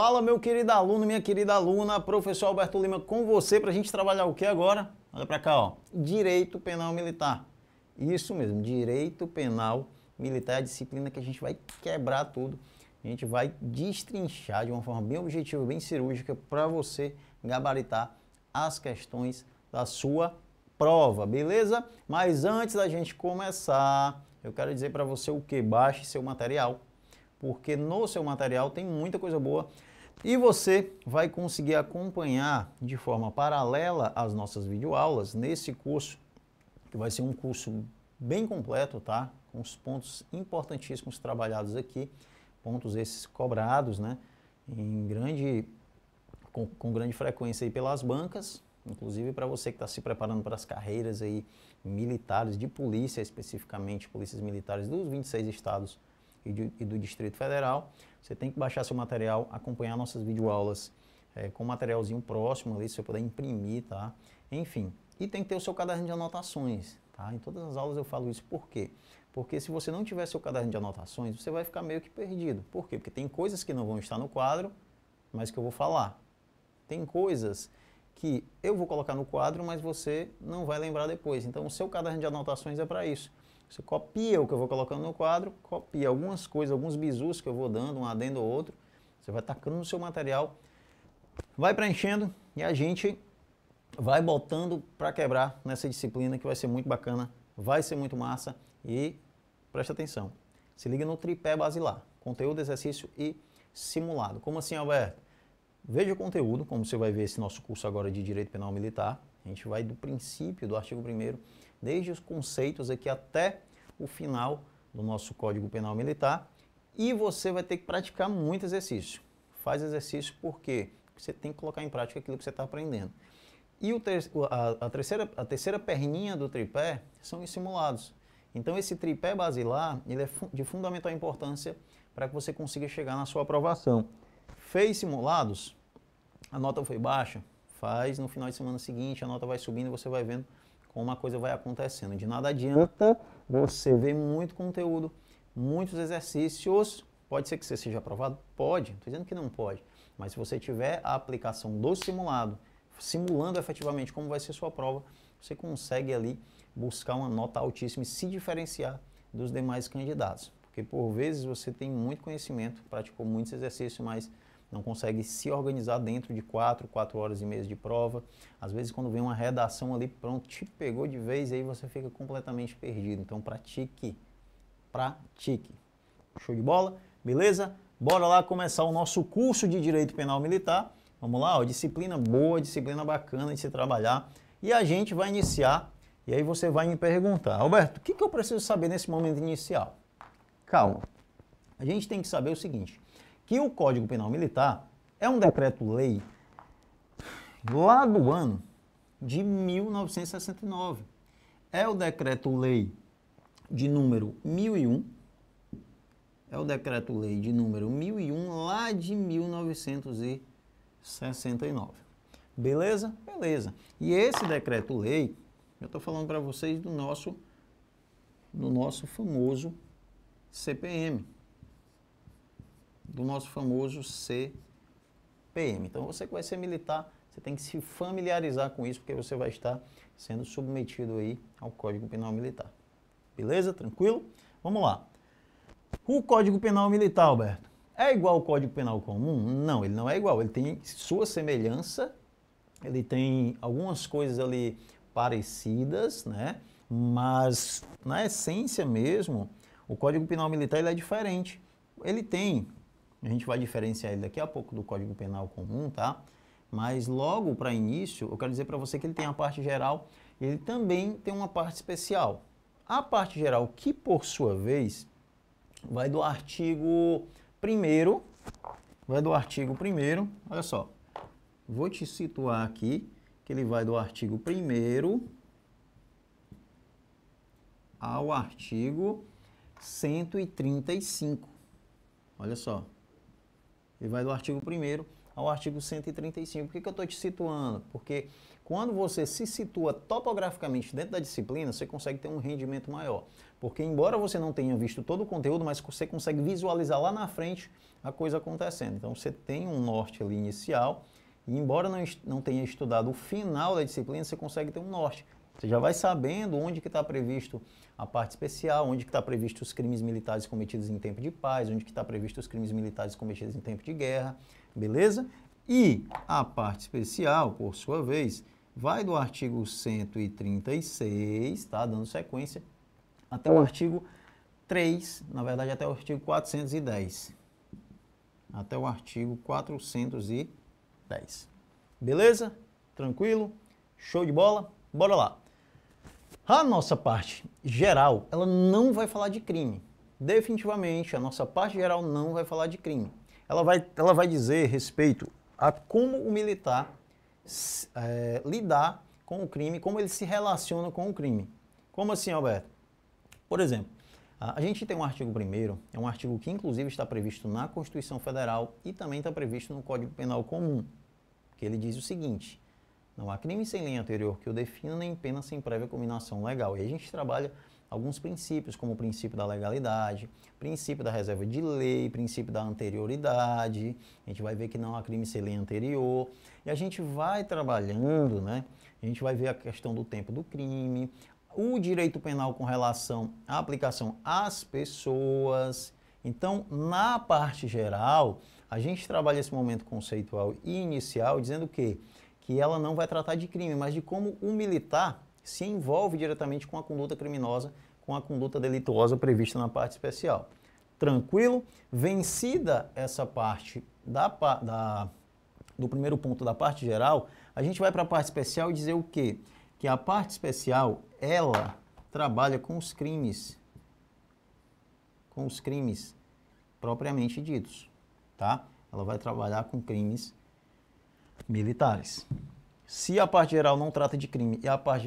Fala, meu querido aluno, minha querida aluna, professor Alberto Lima com você para a gente trabalhar o que agora? Olha para cá, ó. Direito Penal Militar. Isso mesmo, Direito Penal Militar é a disciplina que a gente vai quebrar tudo. A gente vai destrinchar de uma forma bem objetiva, bem cirúrgica, para você gabaritar as questões da sua prova, beleza? Mas antes da gente começar, eu quero dizer para você o que? Baixe seu material, porque no seu material tem muita coisa boa e você vai conseguir acompanhar de forma paralela às nossas videoaulas nesse curso, que vai ser um curso bem completo, tá? Com os pontos importantíssimos trabalhados aqui, pontos esses cobrados, né? Com grande frequência aí pelas bancas, inclusive para você que está se preparando para as carreiras aí militares, de polícia especificamente, polícias militares dos 26 estados e do Distrito Federal. Você tem que baixar seu material, acompanhar nossas videoaulas com materialzinho próximo ali, se você puder imprimir, tá? Enfim, e tem que ter o seu caderno de anotações, tá? Em todas as aulas eu falo isso, por quê? Porque se você não tiver seu caderno de anotações, você vai ficar meio que perdido. Por quê? Porque tem coisas que não vão estar no quadro, mas que eu vou falar. Tem coisas que eu vou colocar no quadro, mas você não vai lembrar depois. Então o seu caderno de anotações é para isso. Você copia o que eu vou colocando no quadro, copia algumas coisas, alguns bizus que eu vou dando, um adendo ou outro, você vai tacando no seu material, vai preenchendo e a gente vai botando para quebrar nessa disciplina que vai ser muito bacana, vai ser muito massa e presta atenção. Se liga no tripé basilar, conteúdo, exercício e simulado. Como assim, Alberto? Veja o conteúdo, como você vai ver esse nosso curso agora de Direito Penal Militar. A gente vai do princípio, do artigo 1º, desde os conceitos aqui até o final do nosso Código Penal Militar. E você vai ter que praticar muito exercício. Faz exercício por quê? Porque você tem que colocar em prática aquilo que você está aprendendo. E a terceira perninha do tripé são os simulados. Então esse tripé basilar ele é de fundamental importância para que você consiga chegar na sua aprovação. Fez simulados, a nota foi baixa, faz no final de semana seguinte, a nota vai subindo e você vai vendo como a coisa vai acontecendo. De nada adianta você ver muito conteúdo, muitos exercícios, pode ser que você seja aprovado? Pode, estou dizendo que não pode, mas se você tiver a aplicação do simulado, simulando efetivamente como vai ser sua prova, você consegue ali buscar uma nota altíssima e se diferenciar dos demais candidatos. Porque por vezes você tem muito conhecimento, praticou muitos exercícios, mas não consegue se organizar dentro de 4 horas e meia de prova. Às vezes quando vem uma redação ali, pronto, te pegou de vez e aí você fica completamente perdido. Então pratique, pratique. Show de bola? Beleza? Bora lá começar o nosso curso de Direito Penal Militar. Vamos lá, ó, disciplina boa, disciplina bacana de se trabalhar. E a gente vai iniciar, e aí você vai me perguntar, Alberto, o que eu preciso saber nesse momento inicial? Calma, a gente tem que saber o seguinte, que o Código Penal Militar é um decreto-lei lá do ano de 1969. É o decreto-lei de número 1001, é o decreto-lei de número 1001 lá de 1969. Beleza? Beleza. E esse decreto-lei, eu estou falando para vocês do nosso famoso CPM. Do nosso famoso CPM. Então, você que vai ser militar, você tem que se familiarizar com isso, porque você vai estar sendo submetido aí ao Código Penal Militar. Beleza? Tranquilo? Vamos lá. O Código Penal Militar, Alberto, é igual ao Código Penal Comum? Não, ele não é igual. Ele tem sua semelhança, ele tem algumas coisas ali parecidas, né? Mas, na essência mesmo, o Código Penal Militar ele é diferente. Ele tem... A gente vai diferenciar ele daqui a pouco do Código Penal Comum, tá? Mas logo para início, eu quero dizer para você que ele tem a parte geral e ele também tem uma parte especial. A parte geral, que por sua vez, vai do artigo 1º, olha só, vou te situar aqui, que ele vai do artigo 1º ao artigo 135, olha só. Ele vai do artigo 1º ao artigo 135. Por que eu estou te situando? Porque Quando você se situa topograficamente dentro da disciplina, você consegue ter um rendimento maior. Porque embora você não tenha visto todo o conteúdo, mas você consegue visualizar lá na frente a coisa acontecendo. Então você tem um norte ali inicial, e embora não tenha estudado o final da disciplina, você consegue ter um norte. Você já vai sabendo onde que está previsto a parte especial, onde que está previsto os crimes militares cometidos em tempo de paz, onde que está previsto os crimes militares cometidos em tempo de guerra, beleza? E a parte especial, por sua vez, vai do artigo 136, tá? Dando sequência, até o artigo 3, na verdade até o artigo 410. Até o artigo 410. Beleza? Tranquilo? Show de bola? Bora lá. A nossa parte geral, ela não vai falar de crime. Definitivamente, a nossa parte geral não vai falar de crime. Ela vai dizer respeito a como o militar lidar com o crime, como ele se relaciona com o crime. Como assim, Alberto? Por exemplo, a gente tem um artigo 1º, é um artigo que inclusive está previsto na Constituição Federal e também está previsto no Código Penal Comum, que ele diz o seguinte: não há crime sem lei anterior que o defina, nem pena sem prévia cominação legal. E aí a gente trabalha alguns princípios, como o princípio da legalidade, princípio da reserva de lei, princípio da anterioridade. A gente vai ver que não há crime sem lei anterior. E a gente vai trabalhando, né? A gente vai ver a questão do tempo do crime, o direito penal com relação à aplicação às pessoas. Então, na parte geral, a gente trabalha esse momento conceitual e inicial dizendo que ela não vai tratar de crime, mas de como o militar se envolve diretamente com a conduta criminosa, com a conduta delituosa prevista na parte especial. Tranquilo? Vencida essa parte do primeiro ponto da parte geral, a gente vai para a parte especial e dizer o quê? Que a parte especial, ela trabalha com os crimes propriamente ditos, tá? Ela vai trabalhar com crimes militares. Se a parte geral não trata de crime e a parte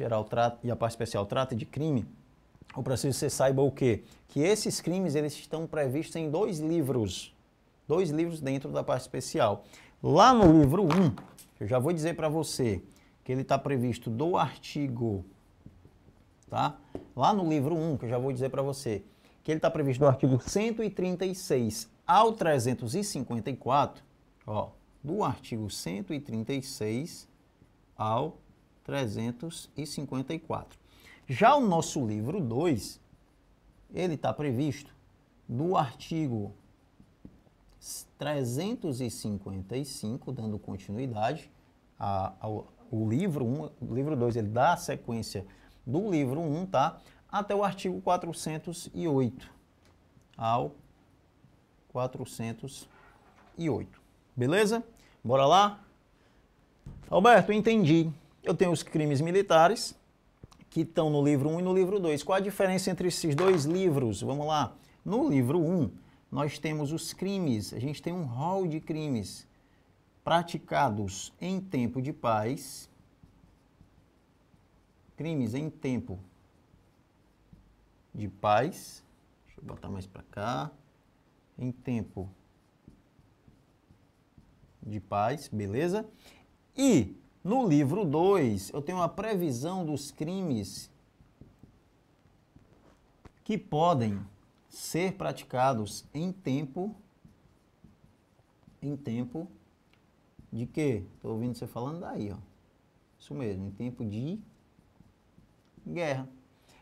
especial trata de crime, eu preciso que você saiba o quê? Que esses crimes eles estão previstos em 2 livros. 2 livros dentro da parte especial. Lá no livro 1, eu já vou dizer para você que ele está previsto do artigo, tá? Lá no livro 1, que eu já vou dizer para você que ele está previsto do artigo 136 ao 354, ó, do artigo 136 ao 354. Já o nosso livro 2, ele está previsto do artigo 355, dando continuidade ao livro 1, o livro 2, ele dá a sequência do livro 1, tá? Até o artigo 408, ao 408. Beleza? Bora lá? Alberto, entendi. Eu tenho os crimes militares, que estão no livro 1 e no livro 2. Qual a diferença entre esses 2 livros? Vamos lá. No livro 1, nós temos os crimes. A gente tem um rol de crimes praticados em tempo de paz. Crimes em tempo de paz. Deixa eu botar mais para cá. Em tempo de paz, beleza? E no livro 2, eu tenho a previsão dos crimes que podem ser praticados em tempo de quê? Estou ouvindo você falando daí, ó. Isso mesmo, em tempo de guerra.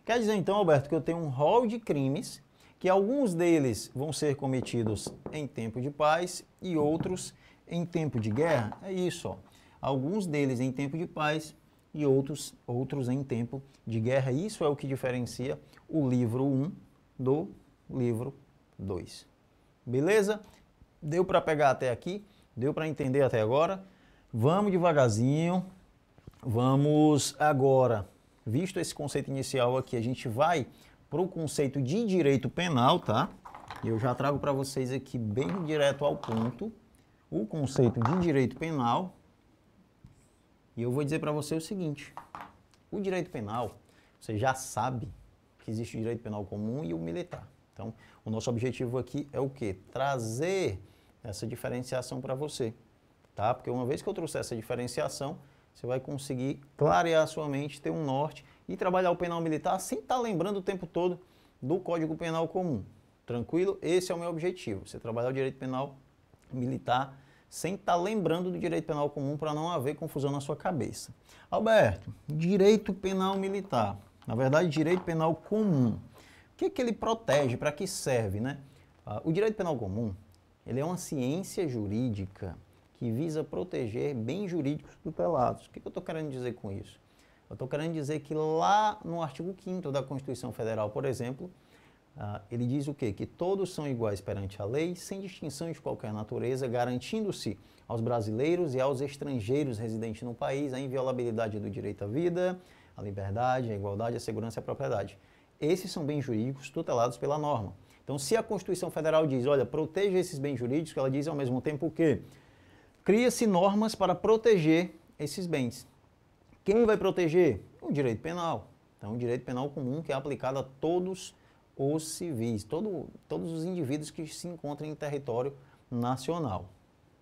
Quer dizer então, Alberto, que eu tenho um rol de crimes que alguns deles vão ser cometidos em tempo de paz e outros em tempo de guerra? É isso, ó. Alguns deles em tempo de paz e outros em tempo de guerra. Isso é o que diferencia o livro 1 do livro 2. Beleza? Deu para pegar até aqui? Deu para entender até agora? Vamos devagarzinho. Vamos agora, visto esse conceito inicial aqui, a gente vai para o conceito de direito penal, tá? Eu já trago para vocês aqui bem direto ao ponto o conceito de direito penal. E eu vou dizer para você o seguinte: o direito penal, você já sabe que existe o direito penal comum e o militar. Então, o nosso objetivo aqui é o quê? Trazer essa diferenciação para você, tá? Porque uma vez que eu trouxer essa diferenciação, você vai conseguir clarear a sua mente, ter um norte e trabalhar o penal militar sem estar lembrando o tempo todo do Código Penal comum. Tranquilo? Esse é o meu objetivo, você trabalhar o direito penal militar sem estar lembrando do direito penal comum para não haver confusão na sua cabeça. Alberto, direito penal militar, na verdade direito penal comum, o que ele protege, para que serve, né? O direito penal comum, ele é uma ciência jurídica que visa proteger bens jurídicos tutelados. O que eu estou querendo dizer com isso? Eu estou querendo dizer que lá no artigo 5º da Constituição Federal, por exemplo, ele diz o quê? Que todos são iguais perante a lei, sem distinção de qualquer natureza, garantindo-se aos brasileiros e aos estrangeiros residentes no país a inviolabilidade do direito à vida, à liberdade, à igualdade, à segurança e à propriedade. Esses são bens jurídicos tutelados pela norma. Então, se a Constituição Federal diz, olha, proteja esses bens jurídicos, ela diz ao mesmo tempo o quê? Cria-se normas para proteger esses bens. Quem vai proteger? O direito penal. Então, o direito penal comum que é aplicado a todos os civis, todos os indivíduos que se encontram em território nacional.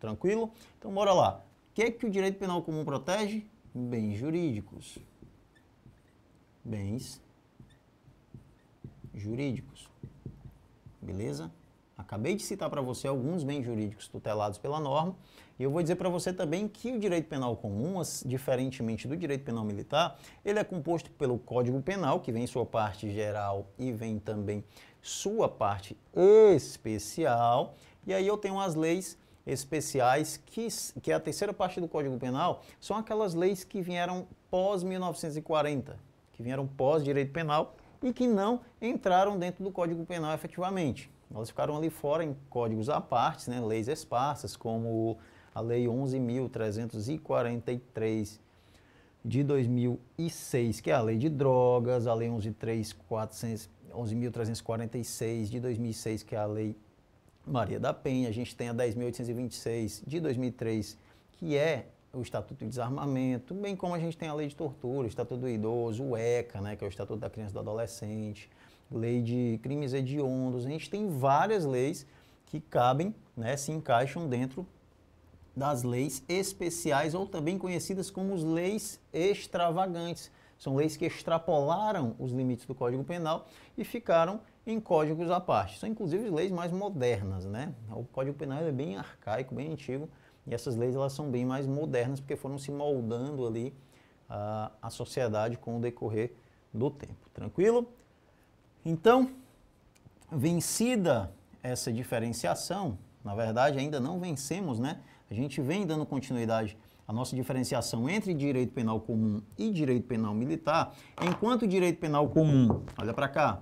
Tranquilo? Então, bora lá. O que é que o direito penal comum protege? Bens jurídicos. Bens jurídicos. Beleza? Acabei de citar para você alguns bens jurídicos tutelados pela norma e eu vou dizer para você também que o direito penal comum, diferentemente do direito penal militar, ele é composto pelo Código Penal, que vem sua parte geral e vem também sua parte especial, e aí eu tenho as leis especiais, que é a terceira parte do Código Penal, são aquelas leis que vieram pós-1940, que vieram pós-direito penal e que não entraram dentro do Código Penal efetivamente. Elas ficaram ali fora em códigos à parte, né, leis esparsas, como a Lei 11.343 de 2006, que é a Lei de Drogas, a Lei 11.346 de 2006, que é a Lei Maria da Penha, a gente tem a 10.826 de 2003, que é o Estatuto de Desarmamento, bem como a gente tem a Lei de Tortura, o Estatuto do Idoso, o ECA, né, que é o Estatuto da Criança e do Adolescente, Lei de Crimes Hediondos, a gente tem várias leis que cabem, né, se encaixam dentro das leis especiais ou também conhecidas como as leis extravagantes. São leis que extrapolaram os limites do Código Penal e ficaram em códigos à parte. São inclusive leis mais modernas, né? O Código Penal é bem arcaico, bem antigo, e essas leis elas são bem mais modernas porque foram se moldando ali a sociedade com o decorrer do tempo. Tranquilo? Então, vencida essa diferenciação, na verdade ainda não vencemos, né? A gente vem dando continuidade à nossa diferenciação entre direito penal comum e direito penal militar, enquanto o direito penal comum, olha para cá,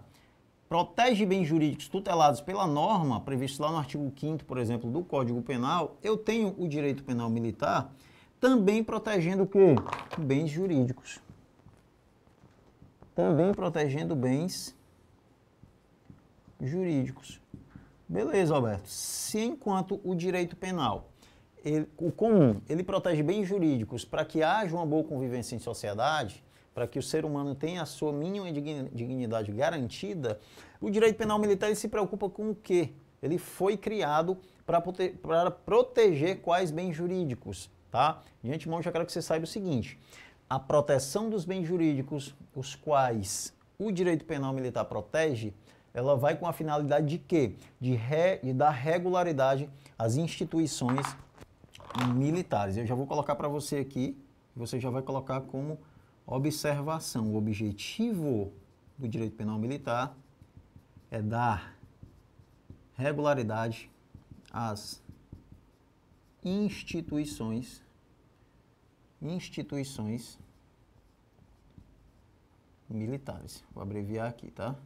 protege bens jurídicos tutelados pela norma, previsto lá no artigo 5º, por exemplo, do Código Penal, eu tenho o direito penal militar também protegendo o quê? Bens jurídicos. Também protegendo bens jurídicos. Beleza, Alberto. Se enquanto o direito penal, o comum, ele protege bens jurídicos para que haja uma boa convivência em sociedade, para que o ser humano tenha a sua mínima dignidade garantida, o direito penal militar ele se preocupa com o quê? Ele foi criado para proteger quais bens jurídicos, tá? De antemão, já quero que você saiba o seguinte, a proteção dos bens jurídicos, os quais o direito penal militar protege, ela vai com a finalidade de quê? De dar regularidade às instituições militares. Eu já vou colocar para você aqui, você já vai colocar como observação. O objetivo do direito penal militar é dar regularidade às instituições militares. Vou abreviar aqui, tá?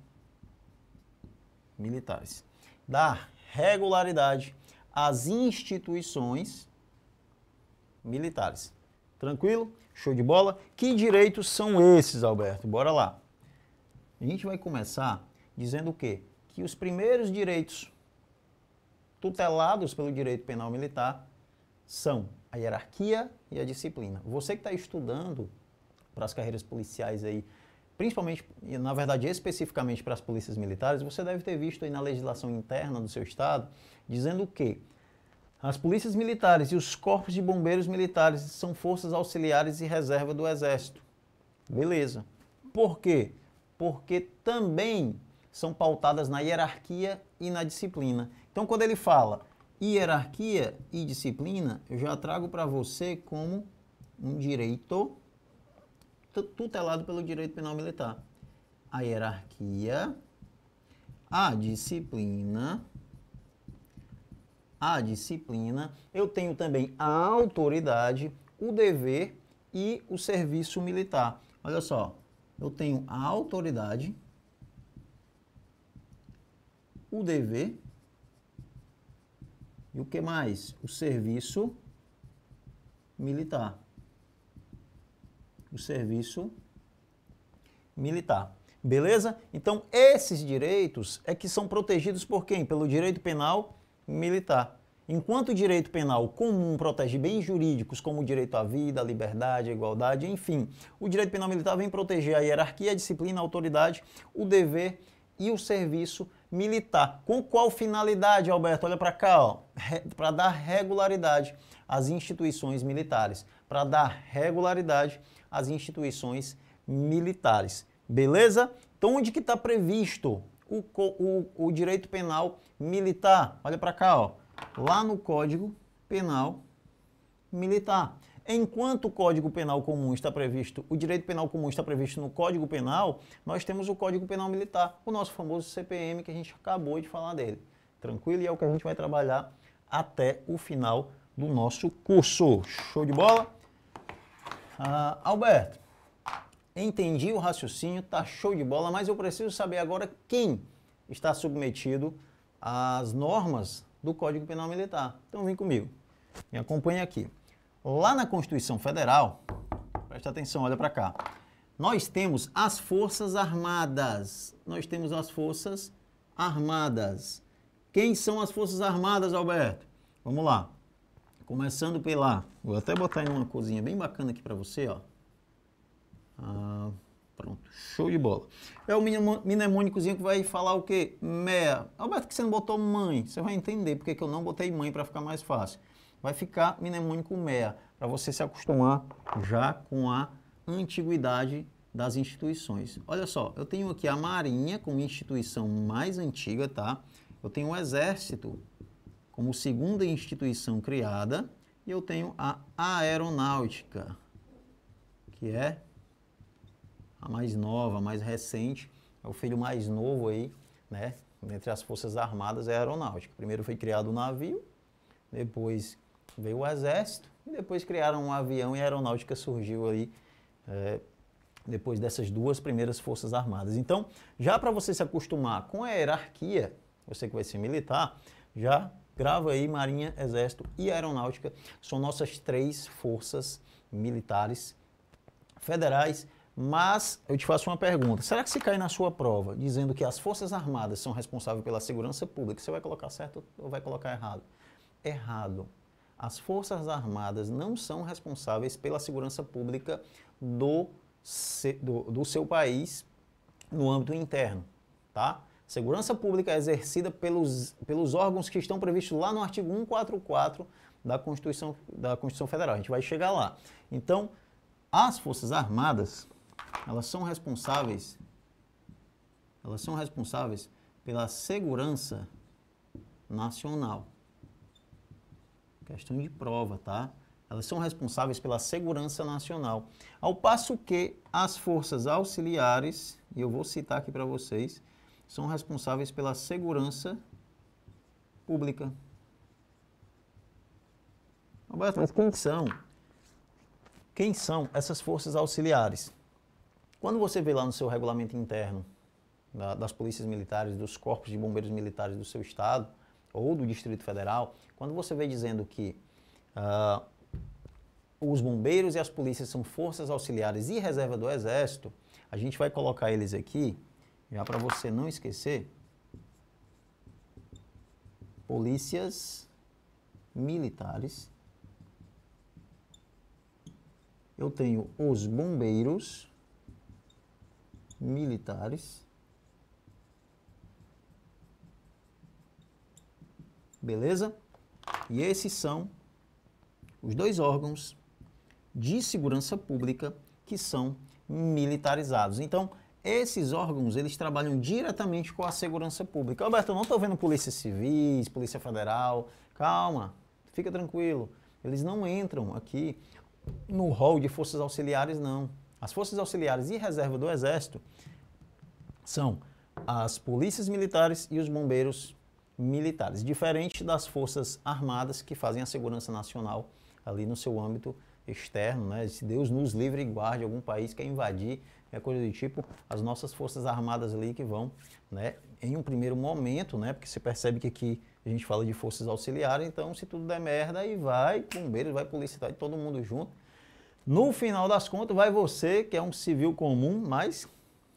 Militares. Dar regularidade às instituições militares. Tranquilo? Show de bola? Que direitos são esses, Alberto? Bora lá. A gente vai começar dizendo o quê? Que os primeiros direitos tutelados pelo direito penal militar são a hierarquia e a disciplina. Você que está estudando para as carreiras policiais aí, principalmente, e na verdade especificamente para as polícias militares, você deve ter visto aí na legislação interna do seu estado, dizendo o quê? As polícias militares e os corpos de bombeiros militares são forças auxiliares e reserva do Exército. Beleza. Por quê? Porque também são pautadas na hierarquia e na disciplina. Então, quando ele fala hierarquia e disciplina, eu já trago para você como um direito tutelado pelo direito penal militar. A hierarquia, a disciplina, eu tenho também a autoridade, o dever e o serviço militar. Olha só, eu tenho a autoridade, o dever e o que mais? O serviço militar. O serviço militar. Beleza? Então, esses direitos é que são protegidos por quem? Pelo direito penal militar. Enquanto o direito penal comum protege bens jurídicos como o direito à vida, à liberdade, à igualdade, enfim, o direito penal militar vem proteger a hierarquia, a disciplina, a autoridade, o dever e o serviço militar. Com qual finalidade, Alberto? Olha para cá, ó, para dar regularidade às instituições militares. Para dar regularidade às instituições militares. Beleza? Então, onde que está previsto o direito penal militar? Olha para cá, ó, lá no Código Penal Militar. Enquanto o Código Penal Comum está previsto, o direito penal comum está previsto no Código Penal, nós temos o Código Penal Militar, o nosso famoso CPM, que a gente acabou de falar dele. Tranquilo? E é o que a gente vai trabalhar até o final do nosso curso. Show de bola? Alberto, entendi o raciocínio, tá show de bola, mas eu preciso saber agora quem está submetido às normas do Código Penal Militar. Então vem comigo, me acompanhe aqui. Lá na Constituição Federal, presta atenção, olha para cá, nós temos as Forças Armadas. Nós temos as Forças Armadas. Quem são as Forças Armadas, Alberto? Vamos lá. Começando pela... Vou até botar em uma cozinha bem bacana aqui para você, ó. Pronto, show de bola. É o mnemônicozinho que vai falar o quê? MEA. Alberto, que você não botou mãe? Você vai entender porque que eu não botei mãe para ficar mais fácil. Vai ficar mnemônico MEA, para você se acostumar já com a antiguidade das instituições. Olha só, eu tenho aqui a Marinha como instituição mais antiga, tá? Eu tenho o Exército como segunda instituição criada e eu tenho a Aeronáutica, que é a mais nova, a mais recente, é o filho mais novo aí, né? Entre as Forças Armadas é a Aeronáutica. Primeiro foi criado o navio, depois veio o Exército, e depois criaram um avião e a Aeronáutica surgiu aí depois dessas duas primeiras Forças Armadas. Então, já para você se acostumar com a hierarquia, você que vai ser militar, já grava aí Marinha, Exército e Aeronáutica, são nossas três forças militares federais. Mas eu te faço uma pergunta, será que se cair na sua prova dizendo que as Forças Armadas são responsáveis pela segurança pública, você vai colocar certo ou vai colocar errado? Errado. As Forças Armadas não são responsáveis pela segurança pública do seu país no âmbito interno, tá? Segurança pública é exercida pelos órgãos que estão previstos lá no artigo 144 da Constituição Federal. A gente vai chegar lá. Então, as Forças Armadas, elas são responsáveis pela segurança nacional. Questão de prova, tá? Elas são responsáveis pela segurança nacional. Ao passo que as forças auxiliares, e eu vou citar aqui para vocês, são responsáveis pela segurança pública. Roberto, mas quem são essas forças auxiliares? Quando você vê lá no seu regulamento interno das polícias militares, dos corpos de bombeiros militares do seu estado ou do Distrito Federal, quando você vê dizendo que os bombeiros e as polícias são forças auxiliares e reserva do Exército, a gente vai colocar eles aqui, já para você não esquecer, polícias militares. Eu tenho os bombeiros militares. Beleza? E esses são os dois órgãos de segurança pública que são militarizados. Então, esses órgãos, eles trabalham diretamente com a segurança pública. Alberto, eu não estou vendo polícia civis, polícia federal. Calma, fica tranquilo. Eles não entram aqui no rol de forças auxiliares, não. As forças auxiliares e reserva do Exército são as polícias militares e os bombeiros militares, diferente das forças armadas que fazem a segurança nacional ali no seu âmbito externo, né? Se Deus nos livre e guarde algum país que quer invadir, coisa do tipo, as nossas forças armadas ali que vão, né, em um primeiro momento, né, porque você percebe que aqui a gente fala de forças auxiliares, então se tudo der merda, aí vai bombeiros, vai polícia, vai todo mundo junto. No final das contas, vai você, que é um civil comum, mas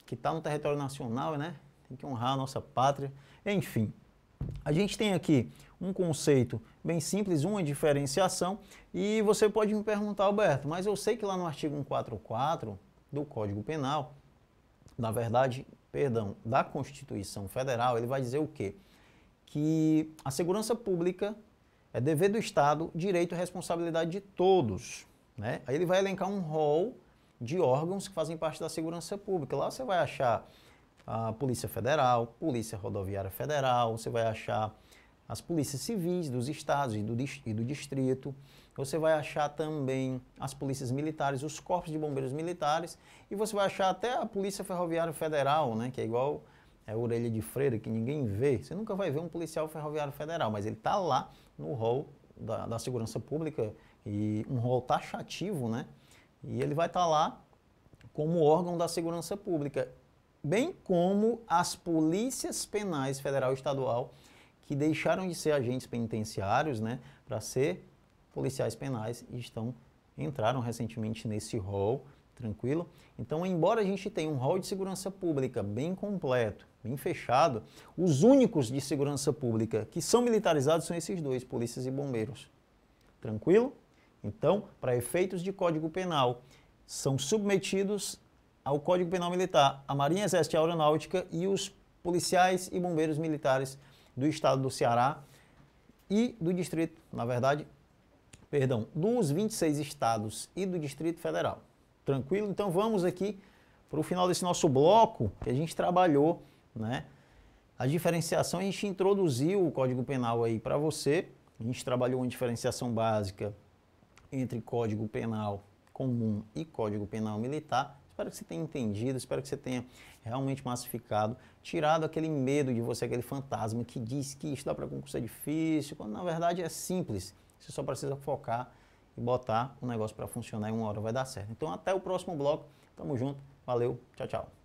que está no território nacional, né, tem que honrar a nossa pátria, enfim. A gente tem aqui um conceito bem simples, uma diferenciação, e você pode me perguntar, Alberto, mas eu sei que lá no artigo 144 do Código Penal, na verdade, perdão, da Constituição Federal, ele vai dizer o quê? Que a segurança pública é dever do Estado, direito e responsabilidade de todos, né? Aí ele vai elencar um rol de órgãos que fazem parte da segurança pública. Lá você vai achar a Polícia Federal, Polícia Rodoviária Federal, você vai achar as polícias civis dos estados e do distrito, você vai achar também as polícias militares, os corpos de bombeiros militares, e você vai achar até a Polícia Ferroviária Federal, né, que é igual a orelha de freira, que ninguém vê. Você nunca vai ver um policial ferroviário federal, mas ele está lá no rol da segurança pública, e um rol taxativo, né, e ele vai estar lá como órgão da segurança pública, bem como as polícias penais federal e estadual, que deixaram de ser agentes penitenciários, né, para ser policiais penais e entraram recentemente nesse rol, tranquilo? Então, embora a gente tenha um rol de segurança pública bem completo, bem fechado, os únicos de segurança pública que são militarizados são esses dois, polícias e bombeiros. Tranquilo? Então, para efeitos de Código Penal, são submetidos ao Código Penal Militar a Marinha, Exército e Aeronáutica e os policiais e bombeiros militares do estado do Ceará e do distrito, na verdade, perdão, dos 26 estados e do Distrito Federal. Tranquilo? Então vamos aqui para o final desse nosso bloco que a gente trabalhou, né? A diferenciação, a gente introduziu o Código Penal aí para você, a gente trabalhou uma diferenciação básica entre Código Penal comum e Código Penal Militar. Espero que você tenha entendido, espero que você tenha realmente massificado, tirado aquele medo de você, aquele fantasma que diz que estudar para concurso é difícil, quando na verdade é simples. Você só precisa focar e botar o negócio para funcionar e uma hora vai dar certo. Então até o próximo bloco, tamo junto, valeu, tchau, tchau.